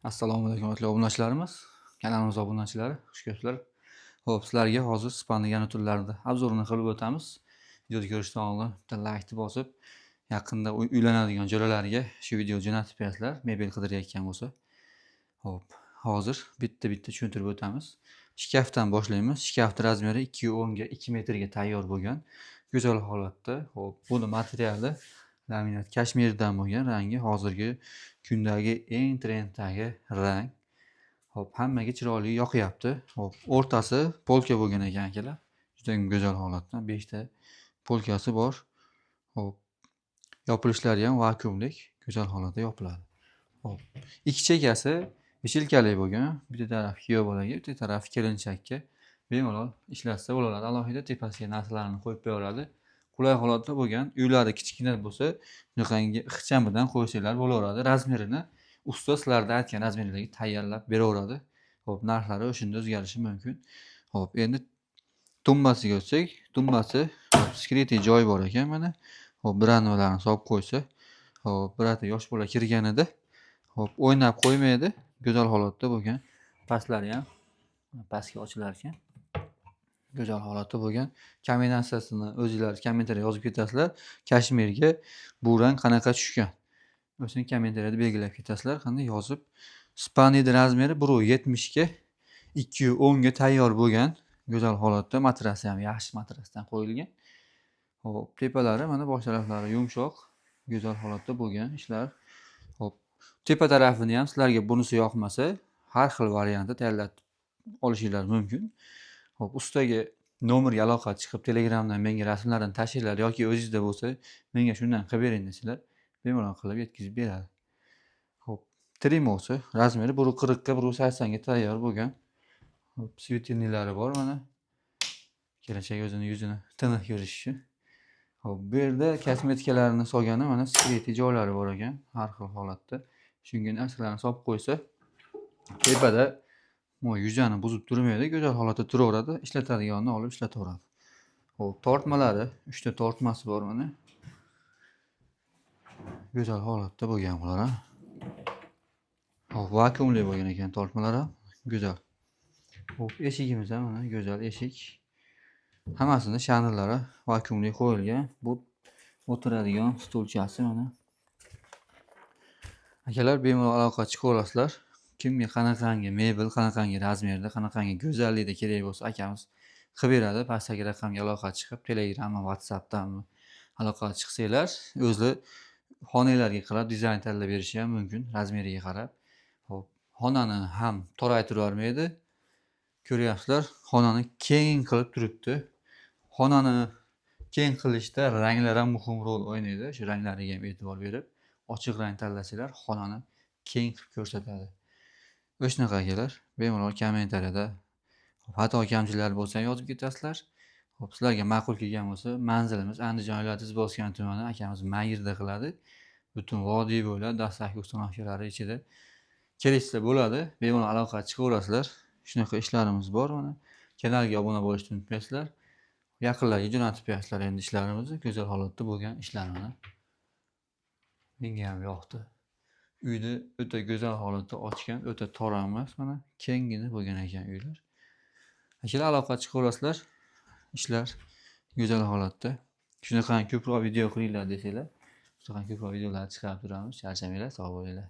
Assalomu alaykum hurmatli obunachilarimiz, kanalimiz obunachilari, xush kelibsizlar. Xo'p, sizlarga hozir Ispaniya yana turlarida obzorini qilib o'tamiz. Videoni ko'rishdan oldin bitta laykni bosib, yaqinda uylanadigan jo'ralarga shu video jo'natib berasizlar, mebel qidirayotgan bo'lsa. Xo'p, hozir bitta-bitta tushuntirib o'tamiz. Shkafdan boshlaymiz. Shkafning razmeri 2.10 ga 2 metrga tayyor bo'lgan, go'zal holatda. Xo'p, buni materiali laminat kashmirdan bo'lgan, rangi hozirgi kundagi eng trenddagi rang. Xo'p, hammaga chiroyli yoqyapti. Xo'p, o'rtasi polka bo'lgan ekan akalar. Juda ham go'zal holatda 5 ta polkasi bor. Xo'p, yopilishlari ham vakuumlik, go'zal holatda yopiladi. Xo'p, ikki chekasi vishilkali bo'lgan. Bitta taraf kuyov bolaga, bitta taraf kelinchakka bemalol ishlatsa bo'ladi. Alohida tepasiga narsalarni qo'yib qo'yaveradi. Qulay holatda bo'lgan. Uylari kichkina bo'lsa, shunaqangi ixchamidan qo'ysanglar bo'laveradi. Razmerini usta sizlarda aytgan razmerlarga tayyorlab beraveradi. Xo'p, narxlari o'shanda o'zgarishi mumkin. Xo'p, endi tumbasiga o'tsak, tumbasi skritli joy bor ekan mana. Xo'p, branvalarni solib qo'ysa, xo'p, birata yosh bola kirganida, xo'p, o'ynab qo'ymaydi, go'zal holatda bo'lgan. Pastlari ham pastga ochilar ekan. Go'zal holatda bo'lgan. Kombinatsiyasini o'zinglar kommentariyga yozib ketasizlar. Kashmirga bu rang qanaqa tushgan? O'shani kommentariyada belgilab ketasizlar. Qanday yozib. Spaniyada razmeri 1.70 ga 2.10 ga tayyor bo'lgan. Go'zal holatda, matrasi ham yaxshi matrasdan qo'yilgan. Xo'p, tepalari mana bosh taraflari yumshoq, go'zal holatda bo'lgan ishlar. Xo'p, tepa tarafini ham sizlarga bunisi yoqmasa, har xil variantda tayyorlatib olishinglar mumkin. Xo'p, ustaga nomerga aloqa chiqib, Telegramdan menga rasmlarni tashinglar yoki o'zingizda bo'lsa, menga shundan qilib bering desanglar, bemalol qilib yetkazib beradi. Xo'p, trimosi razmeri 1.40 ga 1.80 ga tayyor bo'lgan. Xo'p, svetilnilari bor mana. Kelajak o'zini yuzini tiniq ko'rish uchun. Xo'p, bu yerda kosmetikalarni solgani mana skritli joylari bor ekan, har xil holatda. Shunga narsalarni solib qo'ysa, tepada yuzani buzib turmaydi, go'zal holatda turaveradi, ishlatadiganini olib ishlataveradi. Xo'p, tortmalari 3 ta tortmasi bor mana. Go'zal holatda bo'lgan bular ham. Xo'p, vakuumli bo'lgan ekan tortmalar ham, go'zal. Xo'p, eshigimiz ham mana go'zal eshik. Hammasini shanirlari vakuumli qo'yilgan. Bu o'tiradigan stulchasi mana. Akalar bemalol aloqa chiqib olasizlar. Kimga qanaqangi mebel, qanaqangi razmerda, qanaqangi go'zallikda kerak bo'lsa akamiz qilib beradi. Pastdagi raqamga aloqa chiqib, Telegramdan, WhatsAppdan aloqa chiqsanglar, o'zi xonanglarga qarab dizayn tanlab berishi ham mumkin, razmeriga qarab. Xo'p, xonani ham toraytirib yubormaydi. Ko'ryapsizlar, xonani keng qilib turibdi. Xonani keng qilishda ranglar ham muhim rol o'ynaydi. Shu ranglariga ham e'tibor berib, ochiq rang tanlasanglar, xonani keng qilib ko'rsatadi. O'shanaqa akalar, bemalol kommentariyada xato kamchiliklar bo'lsa yozib ketasizlar. Xo'p, sizlarga ma'qul kelgan bo'lsa, manzilimiz Andijon viloyati Izboskan tumani, akamiz Mayirda qiladi. Butun vodiy bo'ylab dastlabki ustanovkalari ichida kelishsa bo'ladi. Bemalol aloqa chiqaverasizlar. Shunaqa ishlarimiz bor mana. Kanalga obuna bo'lishni unutmaysizlar. Yaqinlarga jo'natib berasizlar endi ishlarimizni, go'zal holatda bo'lgan ishlar mana. Menga ham yoqdi. Uyni o'ta go'zal holatda ochgan, o'ta tor emas mana, kenggina bo'lgan ekan uylar. Akalar aloqa chiqaverasizlar. Ishlar go'zal holatda. Shunaqa ko'proq video qilinglar desanglar, shunaqa ko'proq videolar chiqarib turamiz. Charchamanglar, sog' bo'linglar.